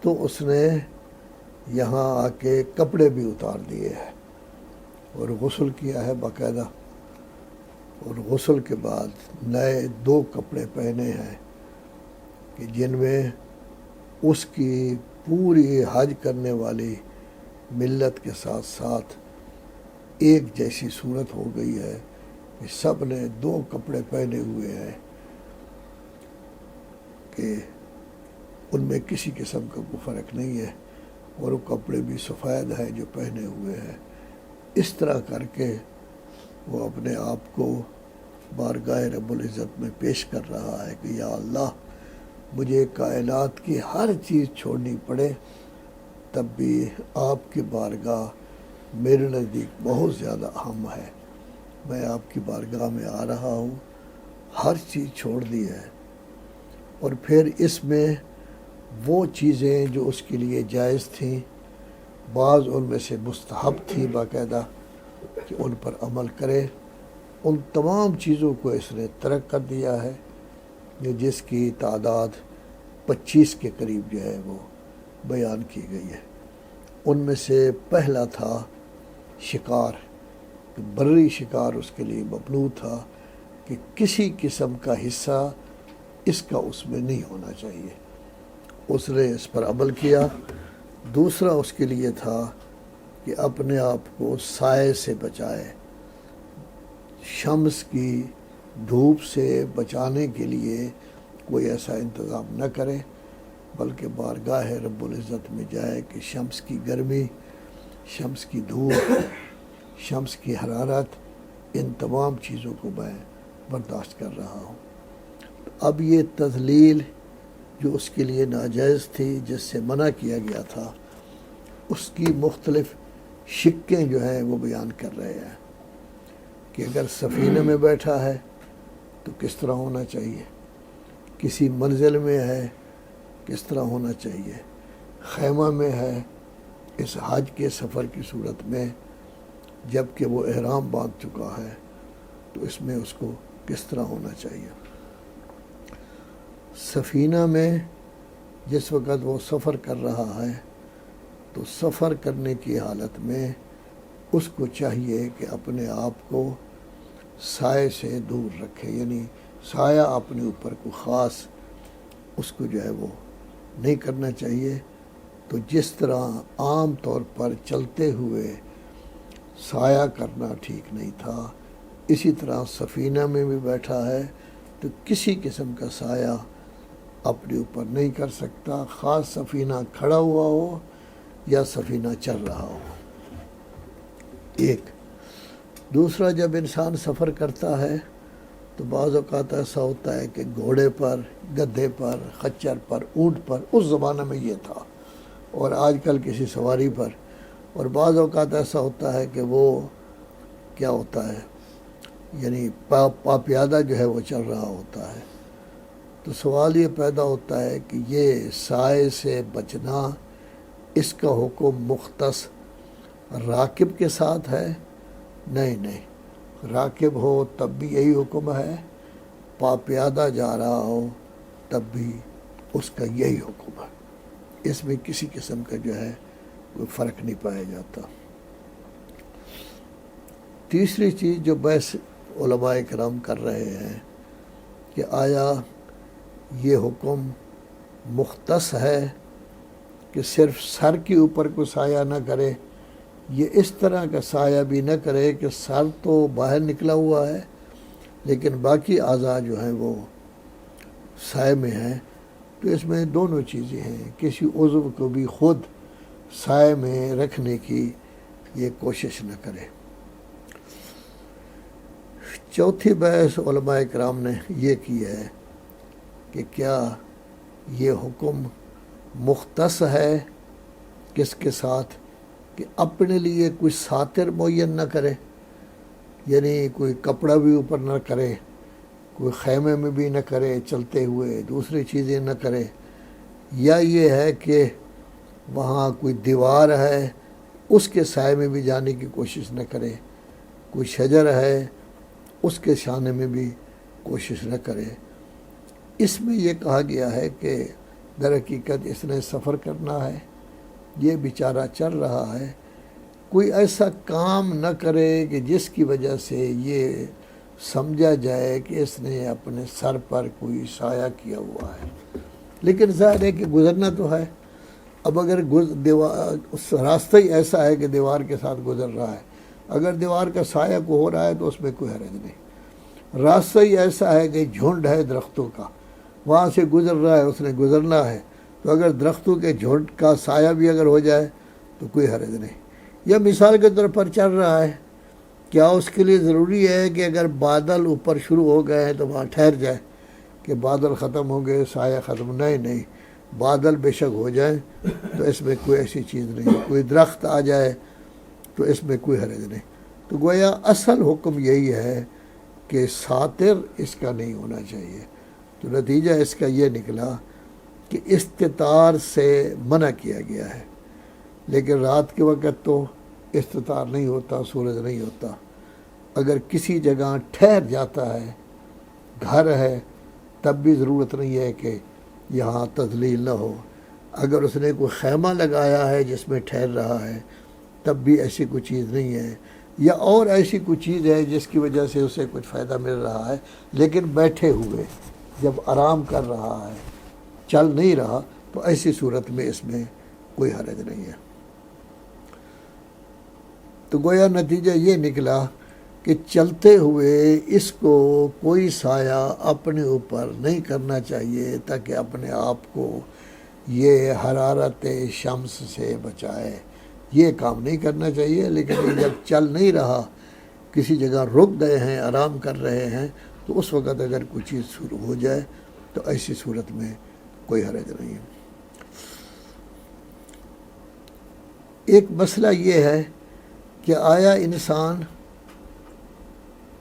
تو اس نے یہاں آ کے کپڑے بھی اتار دیے ہیں اور غسل کیا ہے باقاعدہ، اور غسل کے بعد نئے 2 کپڑے پہنے ہیں کہ جن میں اس کی پوری حج کرنے والی ملت کے ساتھ ساتھ ایک جیسی صورت ہو گئی ہے کہ سب نے 2 کپڑے پہنے ہوئے ہیں کہ ان میں کسی قسم کا کوئی فرق نہیں ہے، اور وہ کپڑے بھی سفید ہیں جو پہنے ہوئے ہیں۔ اس طرح کر کے وہ اپنے آپ کو بارگاہ رب العزت میں پیش کر رہا ہے کہ یا اللہ، مجھے کائنات کی ہر چیز چھوڑنی پڑے تب بھی آپ کی بارگاہ میرے نزدیک بہت زیادہ اہم ہے۔ میں آپ کی بارگاہ میں آ رہا ہوں، ہر چیز چھوڑ دی ہے، اور پھر اس میں وہ چیزیں جو اس کے لیے جائز تھیں، بعض ان میں سے مستحب تھی باقاعدہ کہ ان پر عمل کرے، ان تمام چیزوں کو اس نے ترک کر دیا ہے، جس کی تعداد 25 کے قریب جو ہے وہ بیان کی گئی ہے۔ ان میں سے پہلا تھا شکار، بری شکار اس کے لیے ممنوع تھا کہ کسی قسم کا حصہ اس کا اس میں نہیں ہونا چاہیے، اس نے اس پر عمل کیا۔ دوسرا اس کے لیے تھا کہ اپنے آپ کو سائے سے بچائے، شمس کی دھوپ سے بچانے کے لیے کوئی ایسا انتظام نہ کرے، بلکہ بارگاہ رب العزت میں جائے کہ شمس کی گرمی، شمس کی دھوپ، شمس کی حرارت، ان تمام چیزوں کو میں برداشت کر رہا ہوں۔ اب یہ تذلیل جو اس کے لیے ناجائز تھی، جس سے منع کیا گیا تھا، اس کی مختلف شکیں جو ہیں وہ بیان کر رہے ہیں کہ اگر سفینہ میں بیٹھا ہے تو کس طرح ہونا چاہیے، کسی منزل میں ہے کس طرح ہونا چاہیے، خیمہ میں ہے اس حج کے سفر کی صورت میں جب کہ وہ احرام باندھ چکا ہے تو اس میں اس کو کس طرح ہونا چاہیے۔ سفینہ میں جس وقت وہ سفر کر رہا ہے تو سفر کرنے کی حالت میں اس کو چاہیے کہ اپنے آپ کو سائے سے دور رکھے، یعنی سایہ اپنے اوپر کو خاص اس کو جو ہے وہ نہیں کرنا چاہیے۔ تو جس طرح عام طور پر چلتے ہوئے سایہ کرنا ٹھیک نہیں تھا، اسی طرح سفینہ میں بھی بیٹھا ہے تو کسی قسم کا سایہ اپنے اوپر نہیں کر سکتا، خاص سفینہ کھڑا ہوا ہو یا سفینہ چل رہا ہو۔ ایک دوسرا، جب انسان سفر کرتا ہے تو بعض اوقات ایسا ہوتا ہے کہ گھوڑے پر، گدھے پر، خچر پر، اونٹ پر، اس زمانہ میں یہ تھا، اور آج کل کسی سواری پر، اور بعض اوقات ایسا ہوتا ہے کہ وہ کیا ہوتا ہے، یعنی پیادہ جو ہے وہ چل رہا ہوتا ہے۔ تو سوال یہ پیدا ہوتا ہے کہ یہ سائے سے بچنا، اس کا حکم مختص راکب کے ساتھ ہے؟ نہیں، راکب ہو تب بھی یہی حکم ہے، پیادہ جا رہا ہو تب بھی اس کا یہی حکم ہے، اس میں کسی قسم کا جو ہے کوئی فرق نہیں پایا جاتا۔ تیسری چیز جو بحث علماء کرام کر رہے ہیں کہ آیا یہ حکم مختص ہے کہ صرف سر کے اوپر کو سایہ نہ کرے، یہ اس طرح کا سایہ بھی نہ کرے کہ سر تو باہر نکلا ہوا ہے لیکن باقی اعضاء جو ہیں وہ سائے میں ہیں۔ تو اس میں دونوں چیزیں ہیں، کسی عضو کو بھی خود سائے میں رکھنے کی یہ کوشش نہ کرے۔ چوتھی بحث علماء کرام نے یہ کی ہے کہ کیا یہ حکم مختص ہے کس کے ساتھ، کہ اپنے لیے کوئی ساتر معین نہ کرے، یعنی کوئی کپڑا بھی اوپر نہ کرے، کوئی خیمے میں بھی نہ کرے، چلتے ہوئے دوسری چیزیں نہ کرے، یا یہ ہے کہ وہاں کوئی دیوار ہے اس کے سائے میں بھی جانے کی کوشش نہ کرے، کوئی شجر ہے اس کے شانے میں بھی کوشش نہ کرے۔ اس میں یہ کہا گیا ہے کہ در حقیقت اس نے سفر کرنا ہے، یہ بیچارہ چل رہا ہے، کوئی ایسا کام نہ کرے کہ جس کی وجہ سے یہ سمجھا جائے کہ اس نے اپنے سر پر کوئی سایہ کیا ہوا ہے، لیکن ظاہر ہے کہ گزرنا تو ہے۔ اب اگر اس راستہ ہی ایسا ہے کہ دیوار کے ساتھ گزر رہا ہے، اگر دیوار کا سایہ کو ہو رہا ہے تو اس میں کوئی حرج نہیں۔ راستہ ہی ایسا ہے کہ جھنڈ ہے درختوں کا، وہاں سے گزر رہا ہے، اس نے گزرنا ہے، تو اگر درختوں کے جھنڈ کا سایہ بھی اگر ہو جائے تو کوئی حرج نہیں۔ یا مثال کے طور پر چل رہا ہے، کیا اس کے لیے ضروری ہے کہ اگر بادل اوپر شروع ہو گئے ہیں تو وہاں ٹھہر جائے کہ بادل ختم ہو گئے سایہ ختم؟ نہیں، بادل بے شک ہو جائیں تو اس میں کوئی ایسی چیز نہیں، کوئی درخت آ جائے تو اس میں کوئی حرج نہیں۔ تو گویا اصل حکم یہی ہے کہ ساتر اس کا نہیں ہونا چاہیے۔ تو نتیجہ اس کا یہ نکلا کہ استتار سے منع کیا گیا ہے، لیکن رات کے وقت تو استتار نہیں ہوتا، سورج نہیں ہوتا۔ اگر کسی جگہ ٹھہر جاتا ہے، گھر ہے، تب بھی ضرورت نہیں ہے کہ یہاں تضلیل نہ ہو۔ اگر اس نے کوئی خیمہ لگایا ہے جس میں ٹھہر رہا ہے، تب بھی ایسی کوئی چیز نہیں ہے، یا اور ایسی کوئی چیز ہے جس کی وجہ سے اسے کچھ فائدہ مل رہا ہے، لیکن بیٹھے ہوئے جب آرام کر رہا ہے، چل نہیں رہا، تو ایسی صورت میں اس میں کوئی حرج نہیں ہے۔ تو گویا نتیجہ یہ نکلا کہ چلتے ہوئے اس کو کوئی سایہ اپنے اوپر نہیں کرنا چاہیے تاکہ اپنے آپ کو یہ حرارت شمس سے بچائے، یہ کام نہیں کرنا چاہیے۔ لیکن جب چل نہیں رہا، کسی جگہ رک گئے ہیں، آرام کر رہے ہیں، تو اس وقت اگر کوئی چیز شروع ہو جائے تو ایسی صورت میں کوئی حرج نہیں ہے۔ ایک مسئلہ یہ ہے کہ آیا انسان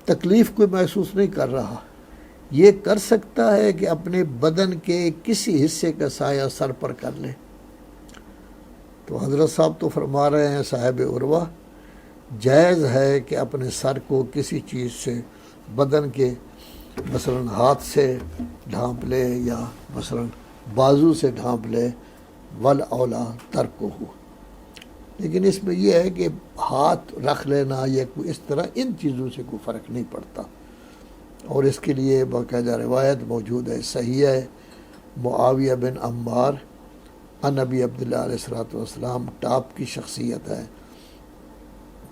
تکلیف کوئی محسوس نہیں کر رہا، یہ کر سکتا ہے کہ اپنے بدن کے کسی حصے کا سایہ سر پر کر لے؟ تو حضرت صاحب تو فرما رہے ہیں صاحب عروہ، جائز ہے کہ اپنے سر کو کسی چیز سے، بدن کے مثلا ہاتھ سے ڈھانپ لے یا مثلا بازو سے ڈھانپ لے، والاولا ترک ہو۔ لیکن اس میں یہ ہے کہ ہاتھ رکھ لینا یا کوئی اس طرح، ان چیزوں سے کوئی فرق نہیں پڑتا، اور اس کے لیے باقاعدہ روایت موجود ہے، صحیح ہے معاویہ بن عمار عن نبی عبداللہ علیہ الصلوۃ والسلام، ٹاپ کی شخصیت ہے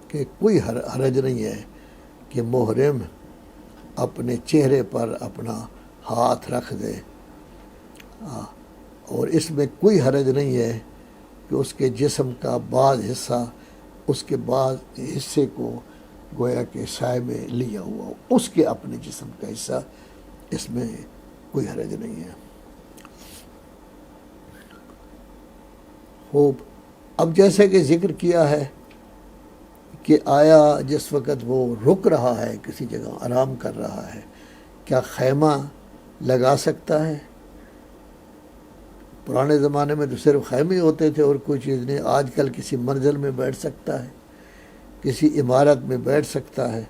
کہ کوئی حرج نہیں ہے کہ محرم اپنے چہرے پر اپنا ہاتھ رکھ دے، اور اس میں کوئی حرج نہیں ہے کہ اس کے جسم کا بعض حصہ اس کے بعض حصے کو گویا کہ سائے میں لیا ہوا ہو، اس کے اپنے جسم کا حصہ، اس میں کوئی حرج نہیں ہے۔ خوب، اب جیسے کہ ذکر کیا ہے کہ آیا جس وقت وہ رک رہا ہے کسی جگہ، آرام کر رہا ہے، کیا خیمہ لگا سکتا ہے؟ پرانے زمانے میں تو صرف خیمے ہوتے تھے اور کوئی چیز نہیں، آج کل کسی منزل میں بیٹھ سکتا ہے، کسی عمارت میں بیٹھ سکتا ہے۔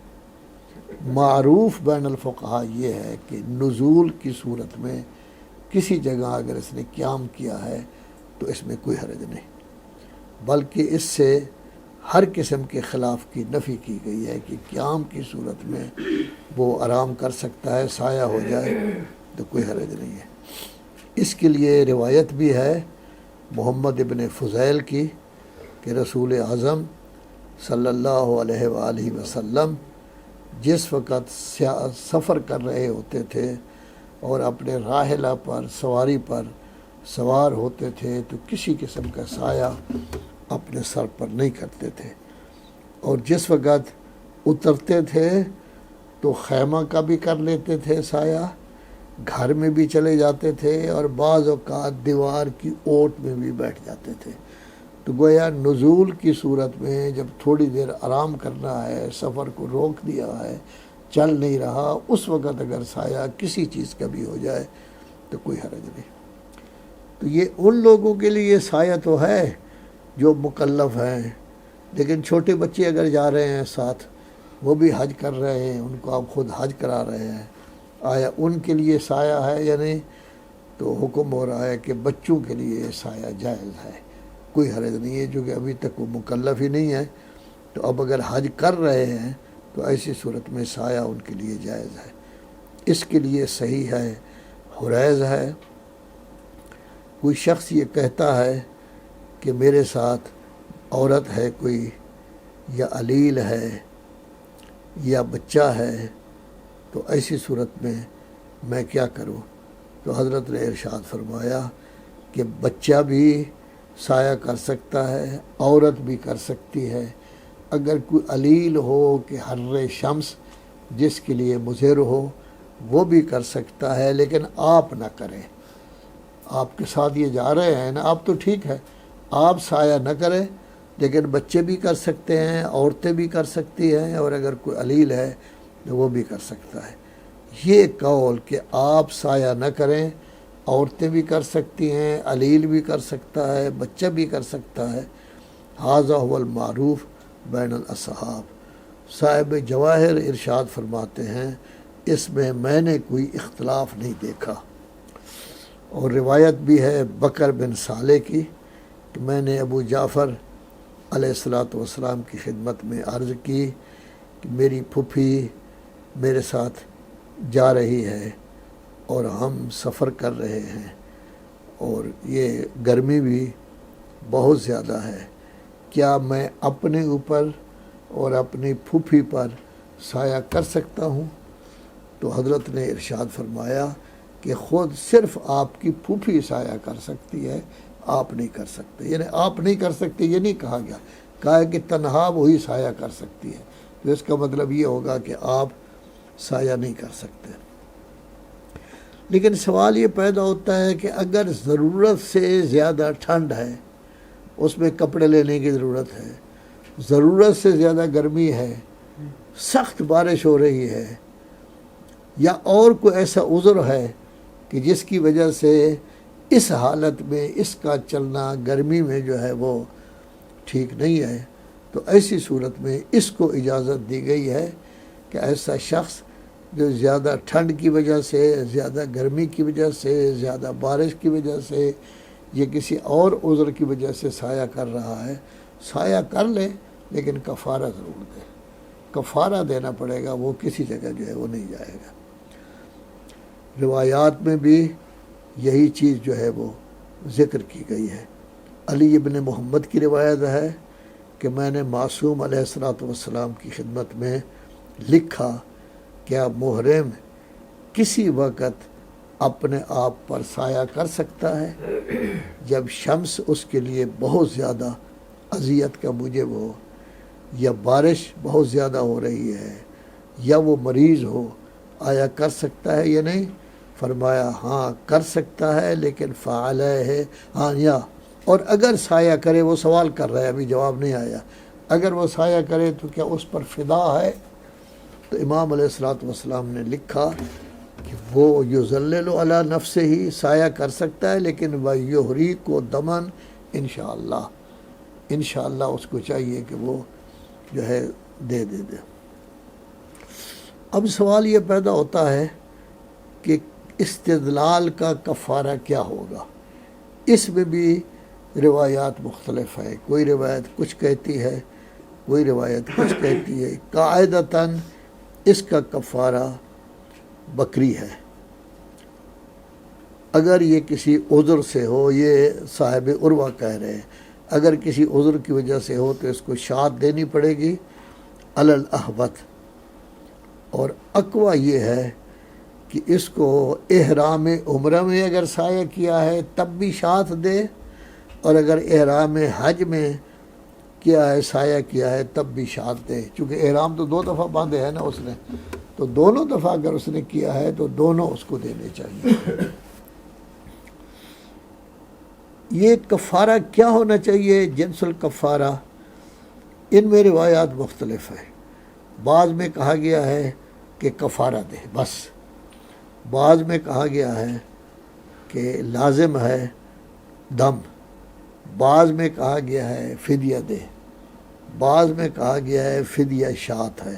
معروف بین الفقہاء یہ ہے کہ نزول کی صورت میں کسی جگہ اگر اس نے قیام کیا ہے تو اس میں کوئی حرج نہیں، بلکہ اس سے ہر قسم کے خلاف کی نفی کی گئی ہے کہ قیام کی صورت میں وہ آرام کر سکتا ہے، سایہ ہو جائے تو کوئی حرج نہیں ہے۔ اس کے لیے روایت بھی ہے محمد ابن فضیل کی کہ رسول اعظم صلی اللہ علیہ وآلہ وسلم جس وقت سفر کر رہے ہوتے تھے اور اپنے راحلہ پر، سواری پر سوار ہوتے تھے تو کسی قسم کا سایہ اپنے سر پر نہیں کرتے تھے، اور جس وقت اترتے تھے تو خیمہ کا بھی کر لیتے تھے سایہ، گھر میں بھی چلے جاتے تھے، اور بعض اوقات دیوار کی اوٹ میں بھی بیٹھ جاتے تھے۔ تو گویا نزول کی صورت میں جب تھوڑی دیر آرام کرنا ہے، سفر کو روک دیا ہے، چل نہیں رہا، اس وقت اگر سایہ کسی چیز کا بھی ہو جائے تو کوئی حرج نہیں۔ تو یہ ان لوگوں کے لیے سایہ تو ہے جو مکلف ہیں، لیکن چھوٹے بچے اگر جا رہے ہیں ساتھ، وہ بھی حج کر رہے ہیں، ان کو آپ خود حج کرا رہے ہیں، آیا ان کے لیے سایہ ہے یا نہیں؟ تو حکم ہو رہا ہے کہ بچوں کے لیے سایہ جائز ہے، کوئی حرج نہیں ہے، چونکہ ابھی تک وہ مکلف ہی نہیں ہے، تو اب اگر حج کر رہے ہیں تو ایسی صورت میں سایہ ان کے لیے جائز ہے۔ اس کے لیے صحیح ہے، حریض ہے۔ کوئی شخص یہ کہتا ہے کہ میرے ساتھ عورت ہے کوئی، یا علیل ہے، یا بچہ ہے، تو ایسی صورت میں کیا کروں؟ تو حضرت نے ارشاد فرمایا کہ بچہ بھی سایہ کر سکتا ہے، عورت بھی کر سکتی ہے۔ اگر کوئی علیل ہو کہ حر شمس جس کے لیے مضر ہو، وہ بھی کر سکتا ہے، لیکن آپ نہ کریں۔ آپ کے ساتھ یہ جا رہے ہیں نا، آپ تو ٹھیک ہے، آپ سایہ نہ کریں، لیکن بچے بھی کر سکتے ہیں، عورتیں بھی کر سکتی ہیں، اور اگر کوئی علیل ہے تو وہ بھی کر سکتا ہے۔ یہ قول کہ آپ سایہ نہ کریں، عورتیں بھی کر سکتی ہیں، علیل بھی کر سکتا ہے، بچہ بھی کر سکتا ہے، ھذا هو المعروف بین الاصحاب۔ صاحب جواہر ارشاد فرماتے ہیں اس میں نے کوئی اختلاف نہیں دیکھا۔ اور روایت بھی ہے بکر بن صالح کی کہ میں نے ابو جعفر علیہ السلام کی خدمت میں عرض کی کہ میری پھوپھی میرے ساتھ جا رہی ہے اور ہم سفر کر رہے ہیں، اور یہ گرمی بھی بہت زیادہ ہے، کیا میں اپنے اوپر اور اپنی پھوپھی پر سایہ کر سکتا ہوں؟ تو حضرت نے ارشاد فرمایا کہ خود صرف آپ کی پھوپھی سایہ کر سکتی ہے، آپ نہیں کر سکتے۔ یعنی آپ نہیں کر سکتے یہ نہیں کہا گیا، کہا ہے کہ تنہا وہی سایہ کر سکتی ہے، تو اس کا مطلب یہ ہوگا کہ آپ سایہ نہیں کر سکتے۔ لیکن سوال یہ پیدا ہوتا ہے کہ اگر ضرورت سے زیادہ ٹھنڈ ہے، اس میں کپڑے لینے کی ضرورت ہے، ضرورت سے زیادہ گرمی ہے، سخت بارش ہو رہی ہے، یا اور کوئی ایسا عذر ہے کہ جس کی وجہ سے اس حالت میں اس کا چلنا گرمی میں جو ہے وہ ٹھیک نہیں ہے، تو ایسی صورت میں اس کو اجازت دی گئی ہے کہ ایسا شخص جو زیادہ ٹھنڈ کی وجہ سے، زیادہ گرمی کی وجہ سے، زیادہ بارش کی وجہ سے، یہ کسی اور عذر کی وجہ سے سایہ کر رہا ہے، سایہ کر لے، لیکن کفارہ ضرور دے، کفارہ دینا پڑے گا، وہ کسی جگہ جو ہے وہ نہیں جائے گا۔ روایات میں بھی یہی چیز جو ہے وہ ذکر کی گئی ہے۔ علی ابن محمد کی روایت ہے کہ میں نے معصوم علیہ السلام کی خدمت میں لکھا کیا محرم کسی وقت اپنے آپ پر سایہ کر سکتا ہے جب شمس اس کے لیے بہت زیادہ اذیت کا موجب ہو، یا بارش بہت زیادہ ہو رہی ہے، یا وہ مریض ہو، آیا کر سکتا ہے یا نہیں؟ فرمایا ہاں کر سکتا ہے، لیکن فعلیہ ہے، ہاں یا، اور اگر سایہ کرے، وہ سوال کر رہا ہے، ابھی جواب نہیں آیا، اگر وہ سایہ کرے تو کیا اس پر فدا ہے؟ تو امام علیہ السلام نے لکھا کہ وہ یظلل علی نفسہ ہی سایہ کر سکتا ہے، لیکن ویحریق دمن انشاءاللہ اس کو چاہیے کہ وہ جو ہے دے۔ اب سوال یہ پیدا ہوتا ہے کہ استدلال کا کفارہ کیا ہوگا؟ اس میں بھی روایات مختلف ہے، کوئی روایت کچھ کہتی ہے، کوئی روایت کچھ کہتی ہے۔ قاعدتاً اس کا کفارہ بکری ہے، اگر یہ کسی عذر سے ہو، یہ صاحب عروہ کہہ رہے ہیں، اگر کسی عذر کی وجہ سے ہو تو اس کو شاۃ دینی پڑے گی علی الاحوط، اور اقوی یہ ہے کہ اس کو احرام عمرہ میں اگر سایہ کیا ہے تب بھی شاۃ دے، اور اگر احرام حج میں کیا ہے، سایہ کیا ہے، تب بھی شاۃ دے، چونکہ احرام تو 2 دفعہ باندھے ہیں نا اس نے، تو دونوں دفعہ اگر اس نے کیا ہے تو دونوں اس کو دینے چاہیے۔ یہ کفارہ کیا ہونا چاہیے؟ جنس الکفارہ، ان میں روایات مختلف ہیں۔ بعض میں کہا گیا ہے کہ کفارہ دے بس، بعض میں کہا گیا ہے کہ لازم ہے دم، بعض میں کہا گیا ہے فدیہ دے، بعض میں کہا گیا ہے فدیہ شاۃ ہے،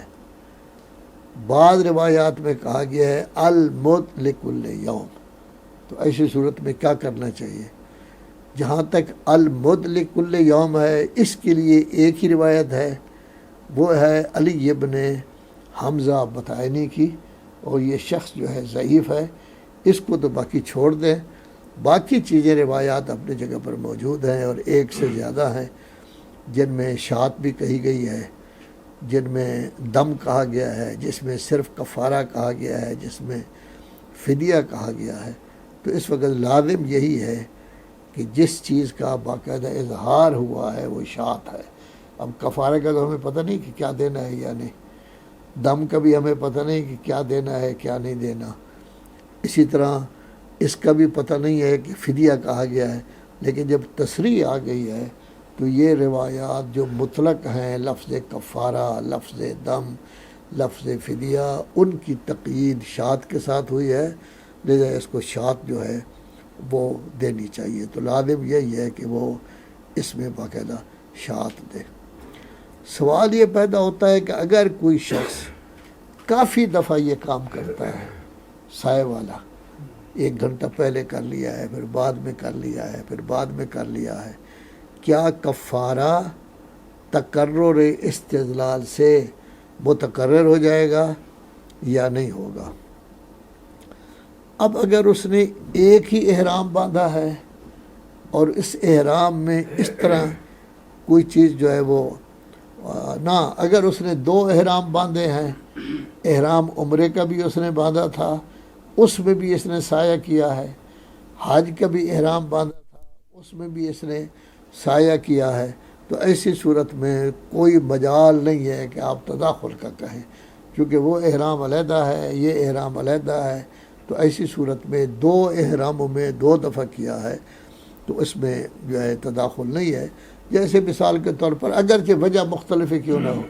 بعض روایات میں کہا گیا ہے المد لکل یوم، تو ایسی صورت میں کیا کرنا چاہیے؟ جہاں تک المد لکل یوم ہے، اس کے لیے ایک ہی روایت ہے، وہ ہے علی ابن حمزہ بطائنی کی، اور یہ شخص جو ہے ضعیف ہے، اس کو تو باقی چھوڑ دیں۔ باقی چیزیں روایات اپنی جگہ پر موجود ہیں، اور ایک سے زیادہ ہیں، جن میں شات بھی کہی گئی ہے، جن میں دم کہا گیا ہے، جس میں صرف کفارہ کہا گیا ہے، جس میں فدیہ کہا گیا ہے۔ تو اس وقت لازم یہی ہے کہ جس چیز کا باقاعدہ اظہار ہوا ہے وہ شات ہے۔ اب کفارے کا تو ہمیں پتہ نہیں کہ کیا دینا ہے یا نہیں، دم کا بھی ہمیں پتہ نہیں کہ کیا دینا ہے کیا نہیں دینا، اسی طرح اس کا بھی پتہ نہیں ہے کہ فدیہ کہا گیا ہے۔ لیکن جب تصریح آ گئی ہے تو یہ روایات جو مطلق ہیں، لفظ کفارہ، لفظ دم، لفظ فدیہ، ان کی تقیید شات کے ساتھ ہوئی ہے، لہذا اس کو شات جو ہے وہ دینی چاہیے۔ تو لازم یہی ہے کہ وہ اس میں باقاعدہ شات دے۔ سوال یہ پیدا ہوتا ہے کہ اگر کوئی شخص کافی دفعہ یہ کام کرتا ہے، سائے والا، 1 گھنٹہ پہلے کر لیا ہے، پھر بعد میں کر لیا ہے، پھر بعد میں کر لیا ہے، کیا کفارہ تکرر استدلال سے متکرر ہو جائے گا یا نہیں ہوگا؟ اب اگر اس نے ایک ہی احرام باندھا ہے اور اس احرام میں اس طرح کوئی چیز جو ہے وہ نہ، اگر اس نے 2 احرام باندھے ہیں، احرام عمرے کا بھی اس نے باندھا تھا، اس میں بھی اس نے سایہ کیا ہے، حج کا بھی احرام باندھا تھا، اس میں بھی اس نے سایہ کیا ہے، تو ایسی صورت میں کوئی مجال نہیں ہے کہ آپ تداخل کا کہیں، کیونکہ وہ احرام علیحدہ ہے، یہ احرام علیحدہ ہے۔ تو ایسی صورت میں 2 احراموں میں 2 دفعہ کیا ہے تو اس میں جو ہے تداخل نہیں ہے۔ جیسے مثال کے طور پر اگرچہ وجہ مختلف کیوں نہ ہو،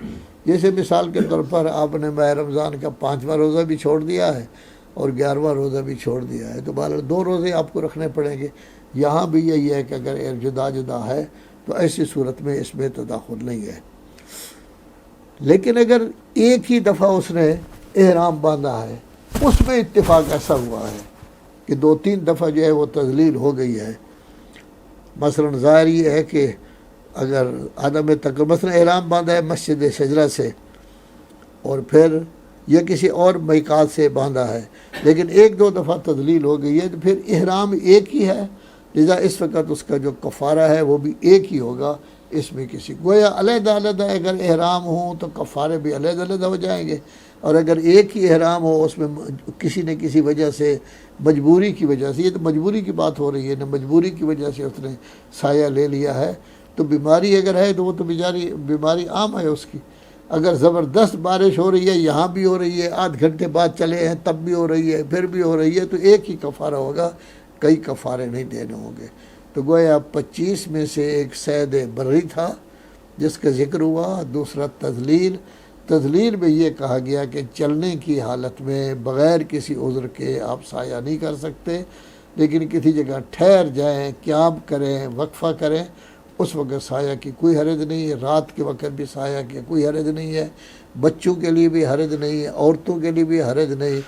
جیسے مثال کے طور پر آپ نے ماہ رمضان کا 5واں روزہ بھی چھوڑ دیا ہے اور 11واں روزہ بھی چھوڑ دیا ہے، تو بہرحال 2 روزے آپ کو رکھنے پڑیں گے۔ یہاں بھی یہی ہے کہ اگر جدا جدا ہے تو ایسی صورت میں اس میں تداخل نہیں ہے۔ لیکن اگر ایک ہی دفعہ اس نے احرام باندھا ہے، اس میں اتفاق ایسا ہوا ہے کہ 2-3 دفعہ جو ہے وہ تذلیل ہو گئی ہے، مثلا ظاہر یہ ہے کہ اگر عدم تکرر، مثلا احرام باندھا ہے مسجد شجرہ سے اور پھر یہ کسی اور میقات سے باندھا ہے، لیکن 1-2 دفعہ تذلیل ہو گئی ہے، تو پھر احرام ایک ہی ہے، لذا اس وقت اس کا جو کفارہ ہے وہ بھی ایک ہی ہوگا۔ اس میں کسی گویا علیحدہ علیحدہ اگر احرام ہوں تو کفارے بھی علیحدہ علیحدہ ہو جائیں گے، اور اگر ایک ہی احرام ہو اس میں کسی نہ کسی وجہ سے، مجبوری کی وجہ سے، یہ تو مجبوری کی بات ہو رہی ہے نا، مجبوری کی وجہ سے اس نے سایہ لے لیا ہے، تو بیماری اگر ہے تو وہ تو بیماری عام ہے اس کی۔ اگر زبردست بارش ہو رہی ہے، یہاں بھی ہو رہی ہے، آدھ گھنٹے بعد چلے ہیں تب بھی ہو رہی ہے، پھر بھی ہو رہی ہے، تو ایک ہی کفارہ ہوگا، کئی کفارے نہیں دینے ہوں گے۔ تو گویا 25 میں سے ایک صید بری تھا جس کا ذکر ہوا، دوسرا تذلیل میں یہ کہا گیا کہ چلنے کی حالت میں بغیر کسی عذر کے آپ سایہ نہیں کر سکتے، لیکن کسی جگہ ٹھہر جائیں، قیام کریں، وقفہ کریں، اس وقت سایہ کی کوئی حرج نہیں ہے، رات کے وقت بھی سایہ کی کوئی حرج نہیں ہے، بچوں کے لیے بھی حرج نہیں ہے، عورتوں کے لیے بھی حرج نہیں،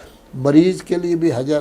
مریض کے لیے بھی حرج